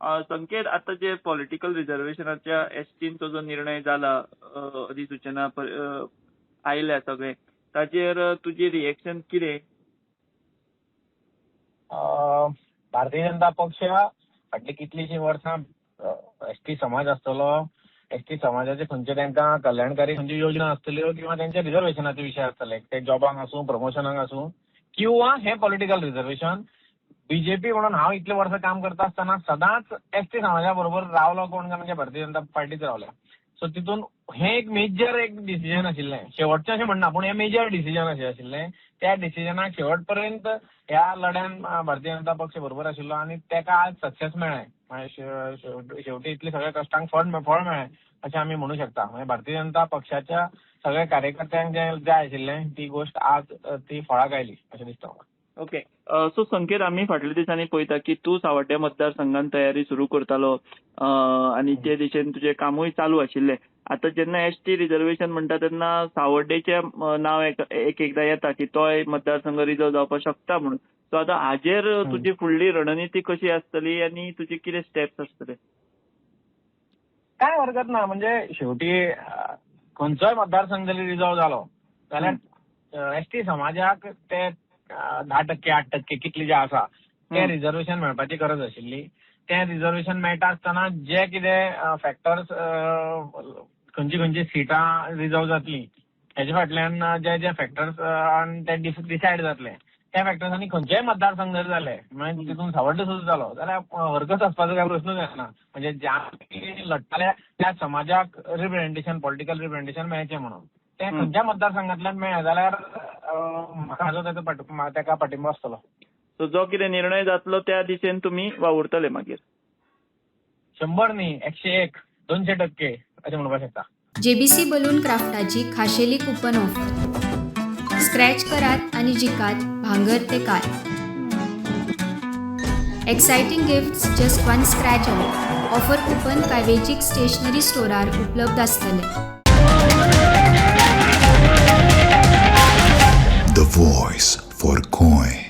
संकेत, आता जे पॉलिटिकल रिझर्वेशनाच्या एसटींचो जो निर्णय जाला, अधिसूचना आयल्या सगळे, ताचेर तुजी रिएक्शन कितें? भारतीय जनता पक्ष फाटली कितलीशीं वर्सां एसटी समाज आसतलो, एसटी समाजाचे खंयचे तांकां कल्याणकारी खंयच्यो योजना आसतल्यो किंवा तांचे रिझर्वेशनाचे विशय आसतले, ते जॉबांक आसूं, प्रमोशनाक आसूं किंवा हे पॉलिटिकल रिझर्वेशन. बीजेपी म्हणून हांव इतले वर्सां काम करता आसतना सदांच एसटी समाजा बरोबर रावलो कोण काय म्हणजे भारतीय जनता पार्टीच रावल्या. सो तितून हे एक मेजर डिसिजन आशिल्लें, शेवटचें अशें म्हणना पूण हें मेजर डिसिजन अशें आशिल्लें. त्या डिसिजनाक शेवट पर्यंत ह्या लढ्यान भारतीय जनता पक्ष बरोबर आशिल्लो आणि ताका आज सक्सेस मेळ्ळें. शेवटी इतले सगळ्या कश्टांक फळ मेळ्ळें अशें आमी म्हणू शकता. म्हणजे भारतीय जनता पक्षाच्या सगळ्या कार्यकर्त्यांक जें जाय आशिल्लें ती गोश्ट आज ती फळाक आयली अशें दिसता म्हाका. ओके. सो संकेत, आमी फाटल्या दिसांनी पळयता की तूं सावड्ड्या मतदारसंघान तयारी सुरू करतालो आणि ते दिशेन तुजें कामूय चालू आशिल्लें. आतां जेन्ना एसटी रिझर्वेशन म्हणटा तेन्ना सावड्डेचें नांव एकदां येता की तो मतदारसंघ रिझर्व जावपाक शकता म्हणून. सो आतां हाजेर तुजी फुडली रणनिती कशी आसतली आनी तुजे कितें स्टेप्स आसतले? काय हरकत ना, म्हणजे शेवटी खंयचोय मतदारसंघ जरी रिझर्व जालो जाल्यार एसटी समाजाक ते 10% 8% कितले जे आसा ते रिझर्वेशन मेळपाची गरज आशिल्ली. ते रिझर्वेशन मेळटा आसतना जे कितें फॅक्टर्स खंयची सिटां रिझर्व जातली हेजे फाटल्यान जे जे फॅक्टर्स ते डिसायड जातले त्या फॅक्टर्सांनी खंयचेय मतदारसंघ जर जाले म्हणजे तितून सावड्डे सुद्दां जालो जाल्यार हरकत आसपाचो काय प्रश्नूच येना. म्हणजे ज्या लढटाल्या त्या समाजाक रिप्रेझेंटेशन, पॉलिटिकल रिप्रेझेंटेशन मेळचें म्हणून ते खंयच्या मतदारसंघातल्यान मेळ्ळें जाल्यार म्हाका हाजो ताका पाठिंबो आसतलो. सो जो कितें निर्णय जातलो त्या दिशेन तुमी वावुरतले मागीर? 100 न्ही, 101, 200% अशें म्हणपाक शकता. जेबीसी बलून क्राफ्टाची खाशेली कूपन ऑफर. स्क्रॅच करात आणि जिकात भांगर ते car. Exciting gifts just one scratch away. Offer coupon काय वेंचीक स्टेशनरी स्टोरार उपलब्ध आसतले. The voice for coin.